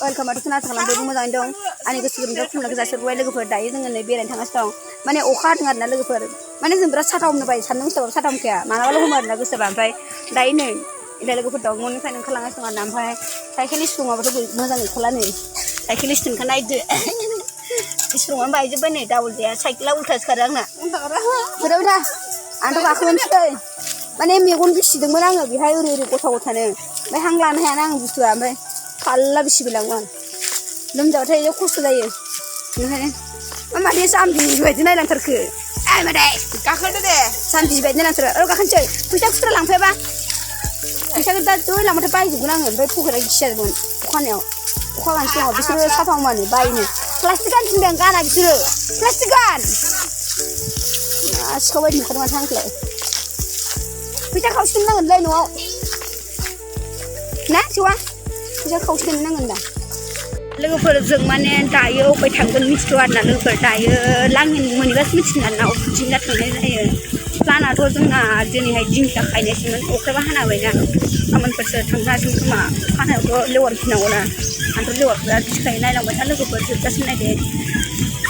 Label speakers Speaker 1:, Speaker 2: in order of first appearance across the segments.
Speaker 1: welcome to channel salam bebu moजाङै dong ani goसो गुदुं खुलुमनायखौ जासिहरबाय लोगोफोर दायो जोङो नै बेरायनो थांगासिनो दं माने अखा हादों आरोना लोगोफोर माने जों बिराद साथा हमनो बायो सान्दुं गोसाबाबो साथा हमखाया मालाबाल' हमो आरोना गोसोबा ओमफ्राय दायो नै लोगोफोर दं न'निफ्रायनो ओंखारलांगासिनो दं आरोना ओमफ्राय साइकेलिस्ट दङाबाथ' मोजाङै ओंखारला नै साइकेलिस्टखौ नायदो इस्रङानो बायजोब्बाय नै डाबल जाया साइकेला उल्थासो खारो आंना फैदा आंथ' गाखोनोसै माने मेगन बिसिदोंमोन आङो बेहाय ओरै गथा गथानो ओमफ्राय हां लानो हायाना आं बुस्थुआ ओमफ्राय खाल्ला बिसिबोलाङो आं लोमजाबाथाय खस्थ' जायो ओंखायनो मादै जाम्बि बायदि नायलांथारखो आइ मादै गाखोदो दे जाम्बि बायदि नायलांथारो गाखोनोसै फैसा खुस्रा लांफायाबा फैसाखौ दा दय लांबाथाय बायजोबगोन आङो ओमफ्राय पकेटआ गिसियामोन अखानायाव अखा गानसै दङ बिसोरो साथा हमानो बायनो प्लास्टिक गान थिनदों गाना बिसोरो प्लास्टिक गान सिखाव बायदि नुखादों माथो आंखौलाय फैसा खावसे नांगोनलै न'आव ना जौआ फैसा खावसे नांगोन दा लोगोफोर जों माने दायो अबाय थांगोन मिथिथ'आ आरोना लोगोफोर दायो लाङि मोनैबासो मिथिगोन आरोना अबेथिंजा थांनाय जायो प्लानाथ' जोंना दिनैहाय दिंखिया खायनायसोमोन अखाबो हानाबायना गाबोनफोरसो थांनो हासिगोन खोमा हानायावथ' लेवार गिनांगौना आंथ' लेवारखौ बिराद गिखायो नायलांबाय था लोगोफोर जोबजासिम नायदो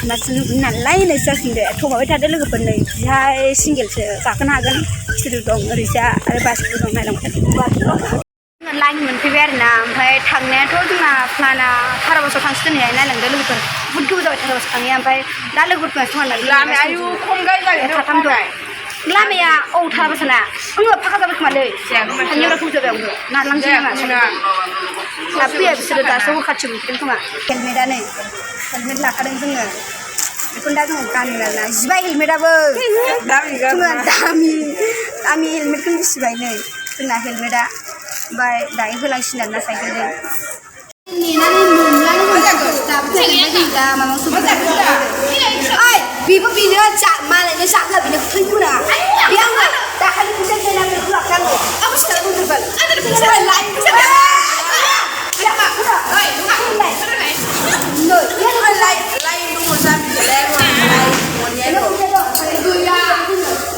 Speaker 1: मासि नुगोन नालाय नायसो जासिगोन दे थमाबाय थादो लोगोफोर नै बिहाय सिंगेलसो गाखोनो हागोन स्टुडिअ दं ओरैजा आरो बासबो दं नायलांबाय थादो लाइन मोनफैबाय आरोना ओमफ्राय थांनायाथ' जोंना प्लाना थाराबासाव थांसै दिनैहाय नायलांदो लोगोफोर बुहुद गोबाव जाबाय थाराबासाव थांनाया ओमफ्राय दा लोगोफोर थांना लामाया आयु खम गायजायो थाथाम दं लामाया औ थाराबासाना आङो फाखा जाबाय खोमालै थांनायाव खम जाबाय आंबो नारलांसै नामा दा फैया बिसोरो दासो खाथियाव मोनफैदों खोमा हेलमेटआ नै हेलमेट लाखादों जोङो बेखौनो दा जोङो गानगोन आरोना जिबाय हेलमेटआबो दामि हेलमेटखौनो बिसिबाय नै जोंना हेलमेटआ ओमफ्राय दायो होलांसिगोन आरोना साइकेलजों नेनानै मोनलानो दाबो हेलमेट जों दा माबायावसो ओइ बेबो बेनो मालायनो जाग्रा बेनो फैगोरा बे आङो दाखालि फैसा गैला बेखौ लाखांगौ आं सिखार बुंदोंमोन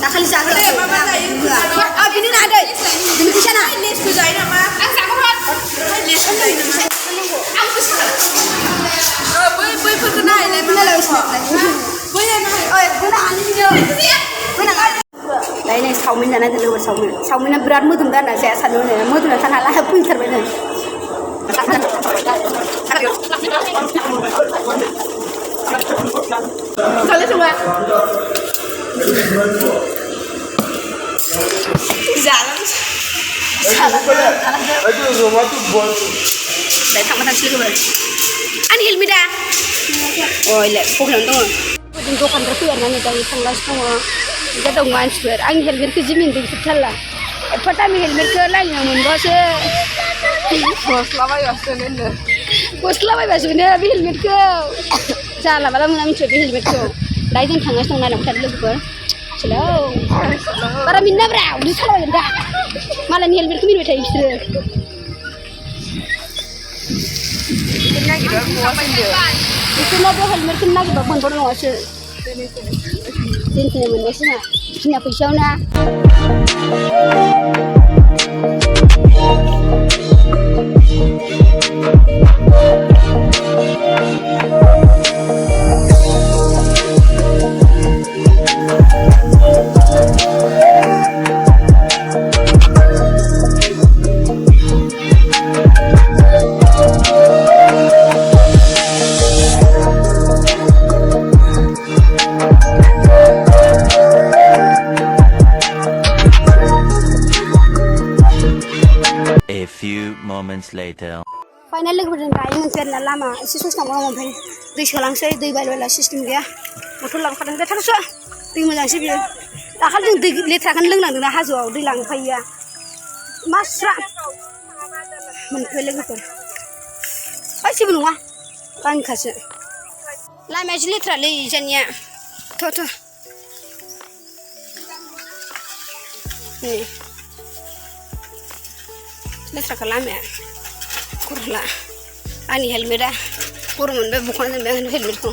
Speaker 1: दाखालि जाग्रा बिनि नादै बिनि फैसा ना लेसखौ जायो नामा आं जागौमोन लेसखौ जायो नामा बैफोरखौ नायलाय दायो नै चावमिन जानाय लोगोफोर चावमिना बिराद मोदोमदों आरोना जाया सानदों मोदोमना थानो हाला फैथारबाय नै आंनि हेलमेटआ अयले पकेटावनो दङ दखाननिफ्राय फैयाना नै दायो थांगासिनो दङ दं मानसिफोर आंनि हेलमेटखौ जि मिनिदों बिसोर थारला एफा दामि हेलमेटखौ लाइनाव मोनबासो गस्ला बायबासो मोनो बे हेलमेटखौ जाला बाला मोना मिथिबाय बे हेलमेटखौ दायो जों थांगासिनो दं नायलांबाय थादो लोगोफोर हेलौ बारा मिनिनाब्रा उदै सालाबायगोन दा मालायनि हेलमेटखौ मिनिबाय थायो बिसोरो बिसोरनाबो हेलमेटखौ नागिरबा मोनबाव नङासो दोनफैनो मोनबायसो ना जोंना फैसायाव ना
Speaker 2: later
Speaker 1: फाइनाल लोगोफोरजों दायो मोनफैबाय आरोना लामा एसे ससे थांबावनांगौ ओमफ्राय दै सोलांसै दै बायला सिस्टेम गैया मटर लाबोखादों दे थांसो दै मोजांसो बियो दाखालि जों दै लेथ्राखौनो लोंनांदोंना हाजोआव दै लांफायैया मा स्रा मोनफैबाय लोगोफोर ओइ जेबो नङा गानखासो लामाया जि लेथ्रालै जोंनिया थ' नै लेथ्राखा लामाया गरला आंनि हेलमेटआ गरम मोनबाय बख'ना दोनबाय आं हेलमेटखौ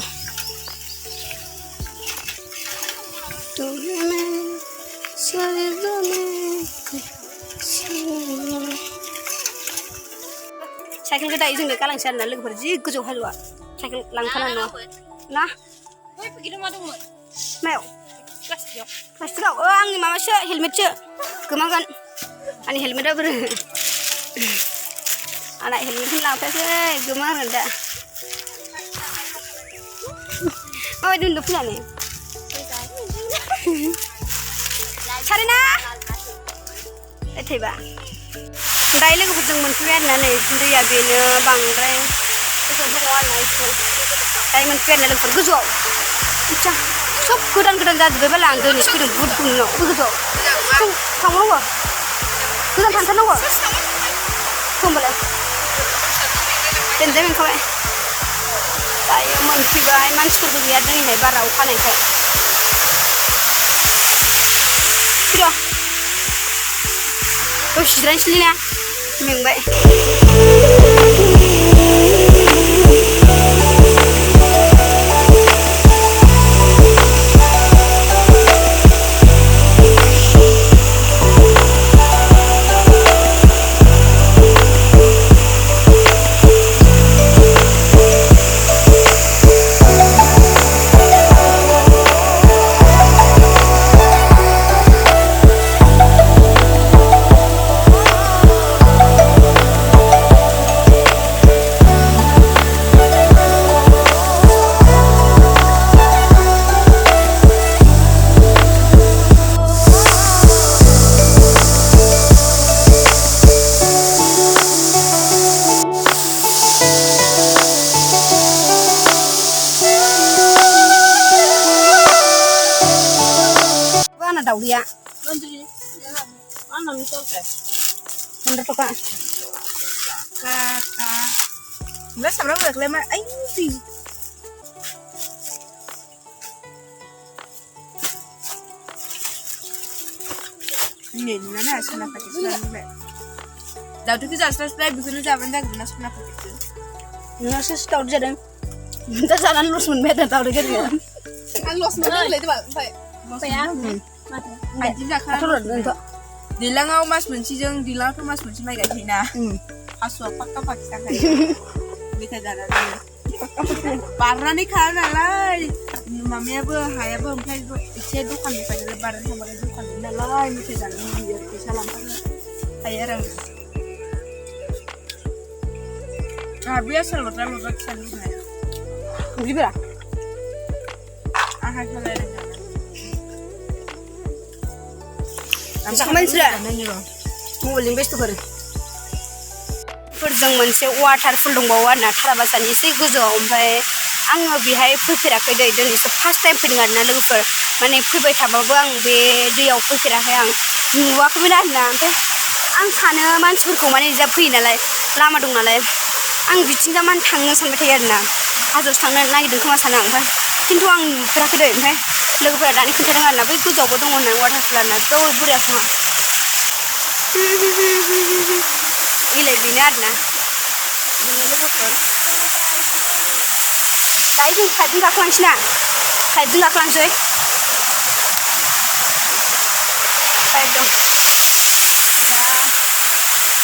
Speaker 1: साइकेलखौ दायो जोंनो गालांसै आरोना लोगोफोर जि गोजौ हाजोआ साइकेल लांखाना नङा ना मायाव प्लास्टिकआव आंनि माबासो हेलमेटसो गोमागोन आंनि हेलमेटआ बोरो आंना हेलमेटखौनो लांफायाखै गोमागोन दा माबायदि उन्दु फैनानै सारेना थैबा दायो लोगोफोरजों मोनफैबाय आरोना नै दैया बेनो बांद्राय गोजौआव दङ आरोना एसे दायो मोनफैबाय आरोना लोगोफोर गोजौआव आदसा सब गोदान जाजोब्बाय बाला आं दिनैसो फैदों बुहुद गुमनाव गोजौआव थांनांगौ गोजान थांथारनांगौ होमबालाय दोनजाय मोनखाबाय दायो मोनफैबाय मानसिफोरबो गैया दिनैहाय बारा अखा हानायखाय फैद' दसे जिरायनोसैलै ना मेंबाय dauriya. Ano nito ke? Bener to Kak. Kakak. Enggak sama udah kelema. Ay, sih. Ini mana sana pakai sana. Dah tu kita subscribe bikin aja benda guna sana pakai. Nasi tahu jadi. Kita jalan lurus menbeda tahu deh kan. Ang lurus menbeda itu Pak. Apa ya? Aji zakar. Dilangau mas mencijeng, dilang tu mas mencimai kat Cina. Asal pakka Pakistan kaya. Kita jalan. Parah ni karena lah. Mami apa, hai apa, mungkin itu dukan pada lebaran sama dukan. Lah, ini kita jalan biar bisa lampu. Hai orang. Biasa lotrak sana. Gimana? Aha kalau ada. Mansra मुलिं बेस्तुफोर फोरजों मोनसे waterfall दंबावो आरोना थाराबासानि एसे गोजौआव ओमफ्राय आङो बेहाय फैफेराखै दै दिनैसो फार्स्ट टाइम फैदों आरोना लोगोफोर माने फैबाय थाबाबो आं बे दैयाव फैफेराखै आं नुवाखैमोन आरोना ओमफ्राय आं सानो मानसिफोरखौ माने जा फैयो नालाय लामा दं नालाय आं बिथिंजा माने थांनो सानबाय थायो आरोना हाजोआवसो थांनो नागिरदों खोमा सानो आं ओमफ्राय खिन्थु आं नुफेराखै दै ओमफ्राय लोगोफोरा दानि खोन्थादों आरोना बै गोजौआवबो दङ होननानै वाटारफुल आरोना ज' बुरजा खोमा इलाय बेनो आरोना बेनो लोगोफोर दायो जों फ्लाइटजों गाखोलांसै ना फ्लाइटजों गाखोलांसै फ्लाइट दं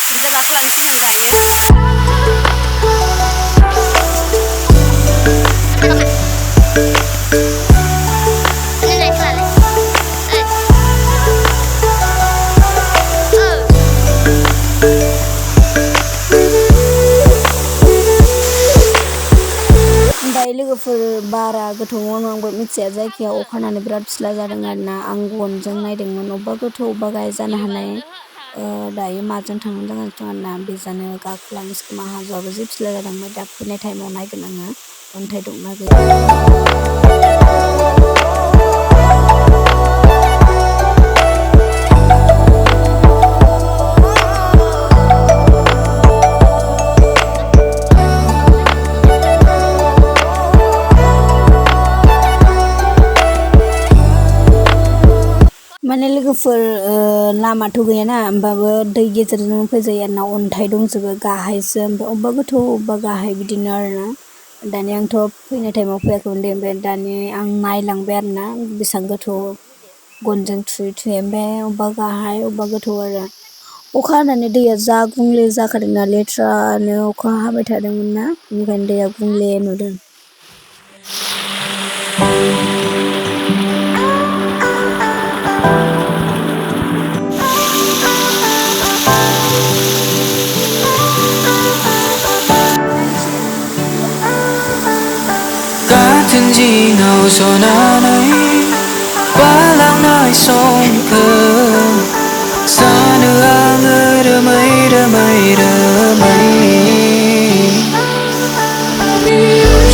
Speaker 1: बिजा गाखोलांसै जों दायो लोगोफोर बारा गोथौआव आंबो मिथिया जायगायाव अखा हानानै बिराद फिस्ला जादों आरोना आं गनजों नायदोंमोन अबेबा गोथौ अबेबा गाहाय जानो हानाय दायो माजों थांनो जागासिनो दं आरोना बेजानो गाखोलांनोसै खोमा हाजोआबो जि फिस्ला जादों ओमफ्राय दा फैनाय टाइमाव नायगोन आङो अन्थाइ दंना गैया माने लोगोफोर लामाथ' गैयाना होमबाबो दै गेजेरजों फैजायो आरोना अन्थाइ दंजोबो गाहायसो ओमफ्राय अबेबा गोथौ अबेबा गाहाय बिदिनो आरोना दानि आंथ' फैनाय टाइमाव फैयाखैमोन दे ओमफ्राय दानि आं नायलांबाय आरोना बेसेबां गोथौ गनजों थुयै थुयै ओमफ्राय अबेबा गाहाय अबेबा गोथौ आरो अखा हानानै दैया जा गुंले जाखादोंना लेथ्रानो अखा हाबाय थादोंमोन ना बेनिखायनो दैया गुंले नुदों
Speaker 3: 같은 지나오 전하나이 발랑나이 송크 사느앙 이름이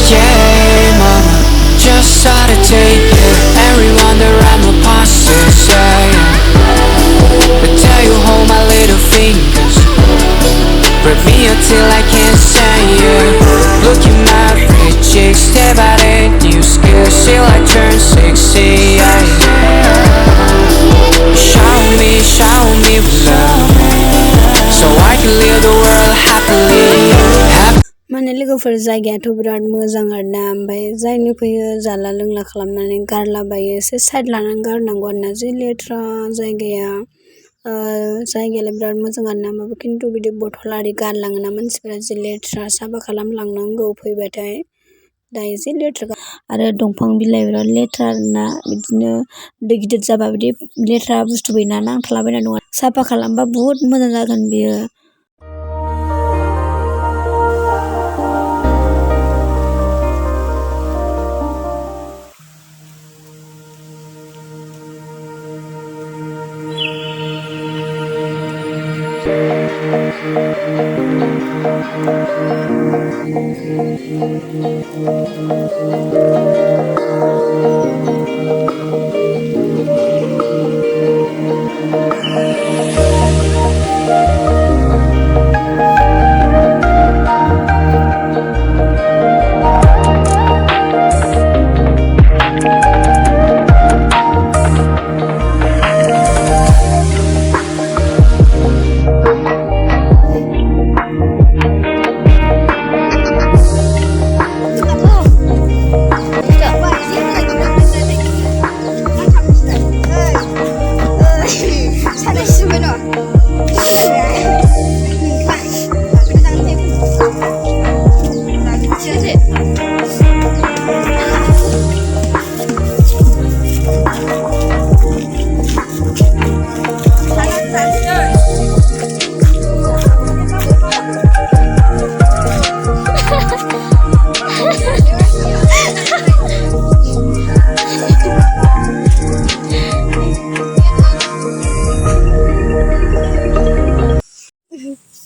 Speaker 3: Yeah mama just gotta take it Everyone around my postures But tell you hold my little fingers Break me until I can't say it Look in my pretty cheeks Step out in new skills Till I turn 60 Shower me with love So I can live the world happily
Speaker 1: माने लोगोफोर जायगायाथ' बिराद मोजां आरोना ओमफ्राय जायनो फैयो जाला लोंला खालामनानै गारलाबायो एसे साइड लानानै गारनांगौ आरोना जि लेथ्रा जायगायालाय बिराद मोजां आरोना होमबाबो खिन्थु बिदि बथल आरि गारलाङोना मानसिफोरा जि लेथ्रा साफा खालामलांनांगौ फैबाथाय दायो जि लेथ्रा आरो दंफां बिलाइ बिराद लेथ्रा आरोना बिदिनो दै गिदिर जाबा बिदि लेथ्रा बुस्थु गैया नांथालाबायना दं साफा खालामबा बुहुद मोजां जागोन बियो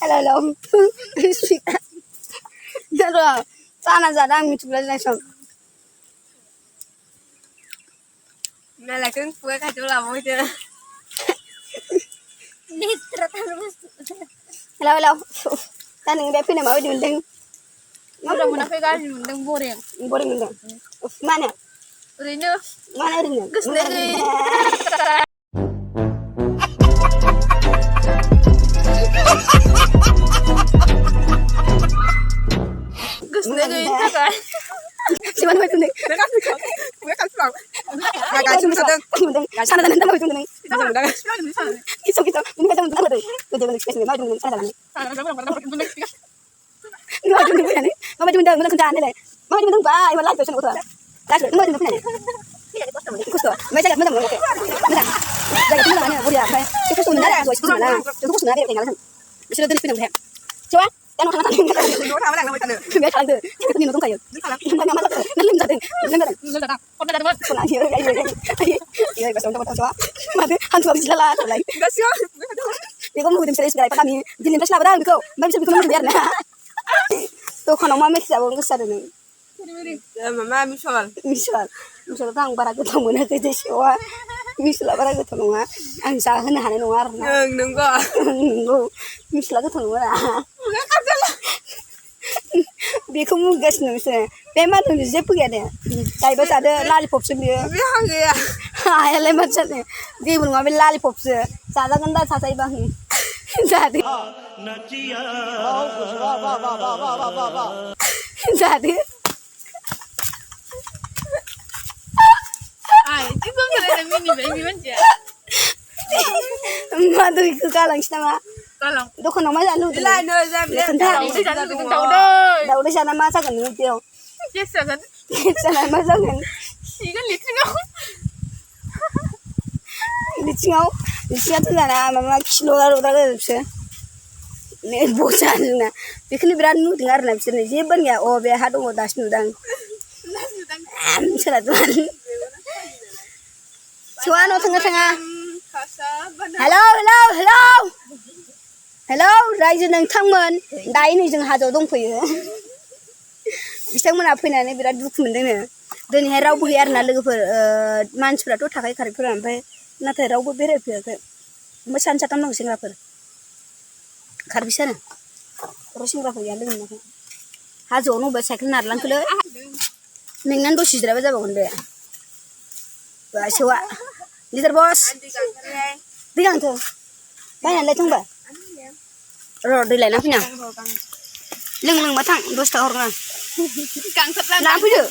Speaker 1: Hello. Rồi, sao là giờ đang mình chụp lên xong.
Speaker 4: Này là cứng với cả chỗ làm vui chưa?
Speaker 1: Hello. Ta đừng đẹp này mà đừng đừng.
Speaker 4: Nó đâu mà phải cái gì mình đang vô đèn.
Speaker 1: Vô đèn. Mana?
Speaker 4: Rồi nữa.
Speaker 1: Mana đừng.
Speaker 4: Cứ này đi. Gusnegin ka ka.
Speaker 1: Si Manu itu nih.
Speaker 4: Gue kan pulang. Gak cuma sedang.
Speaker 1: Sana dan nanti mau itu nih.
Speaker 4: Kita
Speaker 1: Kita. Ini kita untuk apa tuh? Kita mau spesial mau itu sana dan. Mau itu nih. Mau itu nih. Mau kerjaan nih. Mau itu nih. Bah, ibu lagi tuh sana. Lagi mau itu nih. Kusto. Macam mana mau oke. Mana? Jadi mana mana boleh apa? Itu kusto mana? Itu mana? Itu kusto mana? Tinggal sana. Bisa tuh pindah deh. Coba. Jangan makan makan.
Speaker 4: Dua tahun lagi mau itu.
Speaker 1: Biar kalah tuh. Kita minum tunggu aja. Mana mana tuh. Nalim jadi.
Speaker 4: Lu datang. Kau datang buat.
Speaker 1: Pulang aja. Iya, bahasa untuk foto coba. Mati hantu habis lelah tuh lagi.
Speaker 4: Gak sih.
Speaker 1: Dia kok mau serius segala kami. Jadi terus lah berang kau. Mbak bisa bikin biar nah. Tuh kalau mama bisa bangun kesana nih.
Speaker 4: Mama
Speaker 1: misal tang bara ketemu na ke siwa. Misal bara ketemu na. Ang sa hana hana nuar na.
Speaker 4: Nunggu.
Speaker 1: Misal ketemu na. Beku mu gas nu se. Pema nu je punya deh. Tai bahasa ada lollipop sendiri.
Speaker 4: Biar ya.
Speaker 1: हायालाय मा जानो जेबो नङा बे लालिपपसो जाजागोन दा साजायोबा जादो जादो
Speaker 4: Ay, itu kok ada mini baby manja.
Speaker 1: मा दैखौ गालांसै नामा
Speaker 4: Tolong.
Speaker 1: दखानाव मा जानो लुबैदों
Speaker 4: Lah, no, saya
Speaker 1: खोन्था दाउदै जाना मा जागोन नोङो बेयाव
Speaker 4: Biasa kan?
Speaker 1: जाना मा जागोन
Speaker 4: Sih kan lihat nggak?
Speaker 1: लिचिङाथ' जाना माबा खिल'ला ल'द्रा गोजोबसो बजा जोंना बेखौनो बिराद नुदों आरोना बिसोरनो जेबो गैया अ बे हा दङ दासो नुदां सोलादों सौआ न' थाङा हेलौ रायजो नोंथांमोन दायो नै जों हाजोआव दंफैयो बिथांमोना फैनानै बिराद दुखु मोनदोंनो दिनैहाय रावबो गैया आरोना लोगोफोर मानसिफोराथ' थाखायो खारेक्टफोरा ओमफ्राय नाथाय रावबो बेरायफैयाखै ओमफ्राय सानै साथाम दं सेंग्राफोर खारबिसानो र' सेंग्राफोर गैया लोगो मोनाखै हाजोआव न'बा साइकेल नारलांखोलै मेंनानै दसे जिरायबा जाबावगोन बे सौआ लिदार बस दै गांथों बायनानै लायथों होनबा र' दै लायना फैनां लोंबा थां 10 थाखा हरगोन आं लांफैदो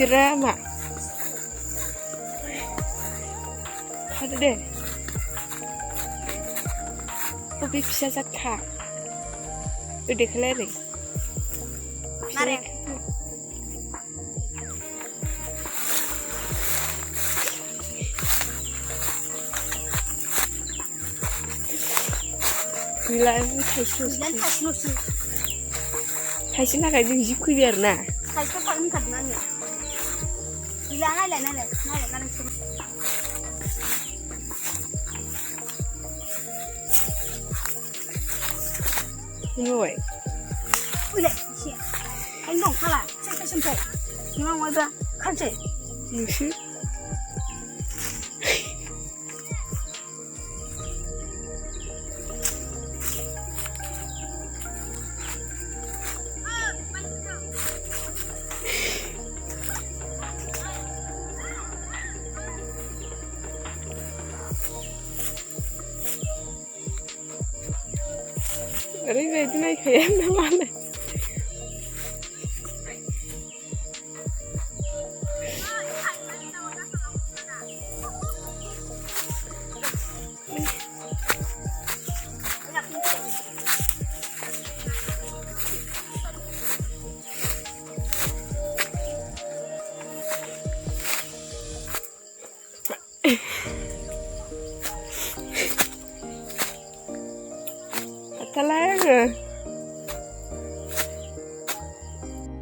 Speaker 4: Drama. Ada deh. Lebih bisa zakah. Udah keliling. Mari. Bilang Thaisun. Thaisun agak jauh biar nah.
Speaker 1: Thaisun paling kadangnya. Bila nale.
Speaker 4: Ngồi.
Speaker 1: Ui lệ, anh nổ khá là, xem phải. Nhưng mà ngoài ra, khăn chỉ.
Speaker 4: Như chứ. Ở đây về thế này thấy em đang ăn này.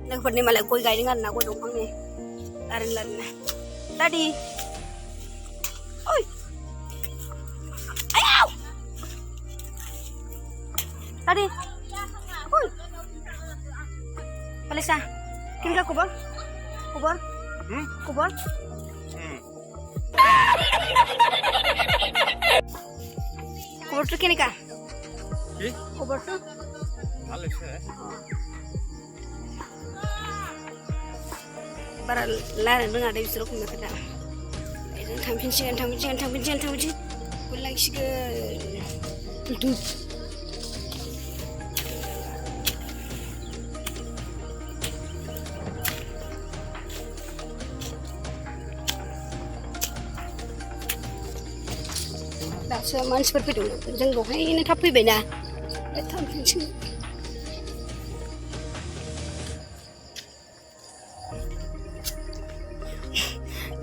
Speaker 1: Logoफोरनि मालाय गय गायदों आरोना गय दंफांनि Larin दादि ओइ आयाव दादि ओइ Palisa किनका खबर खबर किनका खबर
Speaker 5: ভালো আছে
Speaker 1: बारा लायनो रोङा दे बिसोरो खम खोथा जों थांफिनसिगोन बोलांसिगोन दासो मानसिफोर फैदोंमोन जों दहायनो थाब फैबायना थांफिनसै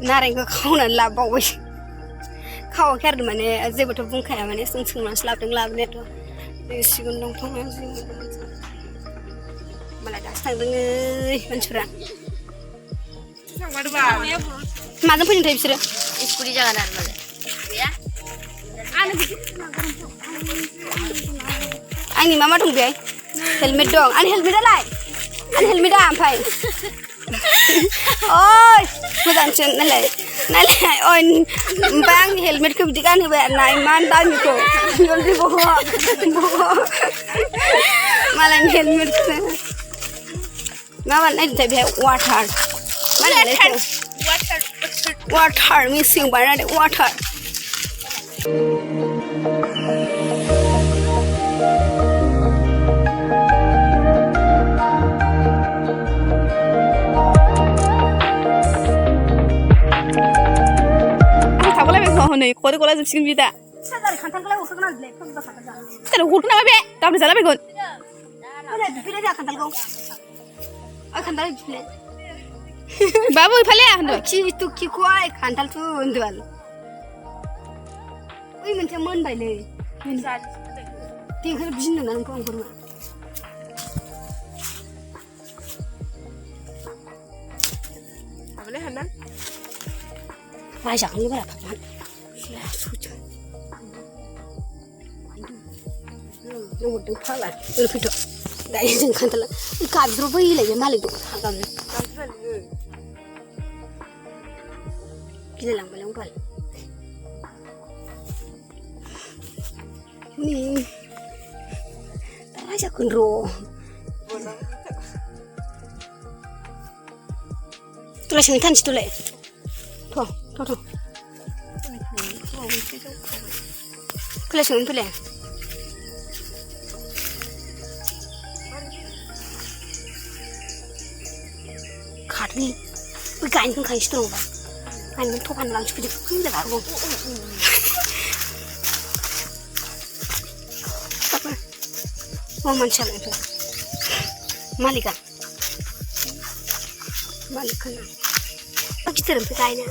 Speaker 1: नारेंखौ खावनानै लाबोबावबायसो खावाखै आरो माने जेबोथ' बुंखाया माने जों सोंनानैसो लाबोदों लाबोनायाथ' बे सिगुन दंफाङा जि मोजां मालाय दासो थांदों मानसिफोरा माजों फैदोंथाय बिसोरो
Speaker 4: स्कुटि जागोन आरो मालाय
Speaker 1: आंनि मा दं बेहाय हेलमेट दं आंनि हेलमेटालाय आंनि हेलमेटा ओमफ्राय ओइ मोजांसो नालाय ओइ ओमफ्राय आंनि हेलमेटखौ बिदि गानहोबाय आरो ना इमान दामिखौ मालायनि हेलमेटखौ मा बानायदोंथाय बेहाय वाटार मा होनोलाय वाटार मेसिन बानायदों वाटार
Speaker 6: हनै खर गला जोबसिगोन बि दा
Speaker 1: खान्थालखौलाय हरखागोन आं बिलाइ
Speaker 6: हरगोन नामा बे गाबोन जालाबायगोन
Speaker 1: बिफिलाय जोंहा खान्थालखौ खान्थाल बिफिलाय
Speaker 6: बाबु इफाले होनदो
Speaker 1: खिथु खिखौहाय खान्थालथ' होनदों ओइ मोनसे मोनबायलै देंखो बिनो ना नोंखौ आं बोरमा
Speaker 4: Apa nih Hanan?
Speaker 1: रायजागोनलै बारा थाबमान नोंहरदों फाग्ला ओरै फैथ' दायो जों खान्थाला गाबज्र' बैलाय बे मालिक दं हागामनो गिलायलांबायलां बाल हनै दा रायजागोन र' तुला सोंनो थानोसै तुलाय थ' फैलाय सोंनो फैलाय खारनि बै गायनो होनखायोसो दङबा गायनो थफानो लांसै फैदो फैलाय मा मानसियालाय मालिका मालिकखौनो गिदिर ओमफ्राय गायनो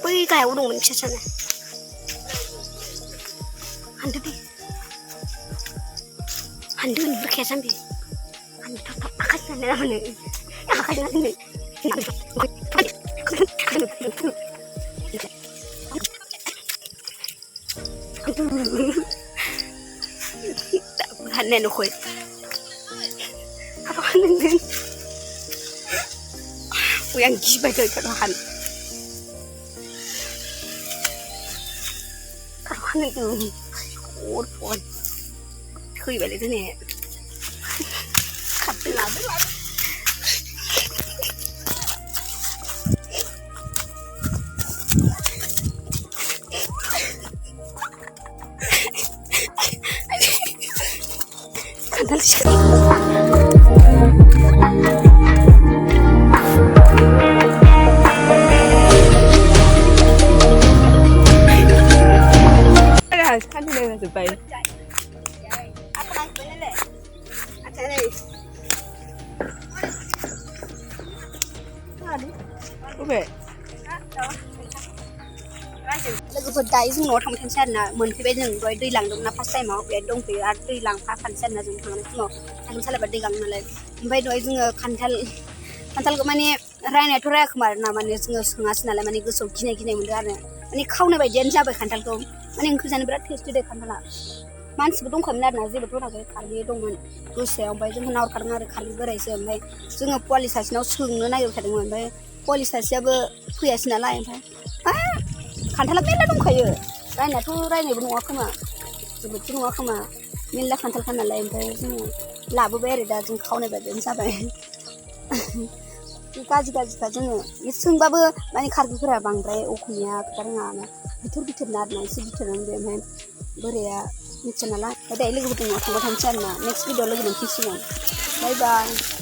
Speaker 1: बै गायाव दंमोन फिसा फिसानो हानदो दे हानदो नुबोखाया जाम्बि हानदो थाब थाब आखायजों हाननो ना मानो आखायजों हानदो हाननाया नखय apa hanin yang gisbay kalau han kalau hanin tuh pon khơi vậy đấy thế này khắp từ làm đấy
Speaker 6: kan dia dah sampai.
Speaker 1: Apa lagi boleh? Ada ni. Ada.
Speaker 6: Oke.
Speaker 1: लोगोफोर दायो जों न'आव थांबाय थानोसै आरोना मोनफैबाय जों दहाय दै लांदोंमोन फार्स्ट टाइमाव बे दंफैयो आरो दै लांफाखानोसै आरोना जों थांनाय समाव साइकेल सालायबा दै गाङो नालाय ओमफ्राय दहाय जोङो खान्थालखौ माने रायनायाथ' रायाखोमा आरोना माने जोङो सोङासै नालाय माने गोसोआव गिनाय मोनदों आरो माने खावनाय बायदियानो जाबाय खान्थालखौ माने ओंख्रि जानो बिराद टेस्टि दे खान्थाला मानसिबो दंखायोमोन आरोना जेबोथ' होनाखै खारबि दंमोन गोसायाव ओमफ्राय जोंखौ नाहरखादों आरो खारबि बोरायसो ओमफ्राय जोङो पवालि सासेनाव सोंनो नागिरबाय थादोंमोन ओमफ्राय पवालि सासेयाबो फैयासै नालाय ओमफ्राय खान्थाला मेरला दंखायो रायनायाथ' रायनायबो नङा खोमा जोबोदबो नङा खोमा मेरला खान्थालखा नालाय ओमफ्राय जोङो लाबोबाय आरो दा जों खावनाय बायदियानो जाबाय गाज्रिखा जोङो सोंबाबो माने खारबिफोरा बांद्राय असमिया खोथा रोङा बिथोर ना आरोना एसे बिथोरानो बे ओमफ्राय बोराया मिथिया नालाय दायो लोगोफोरजों न'आव थांबाय थानोसै आरोना नेक्स्ट भिडिअ लोगो मोनफिनसिगोन बाय बाय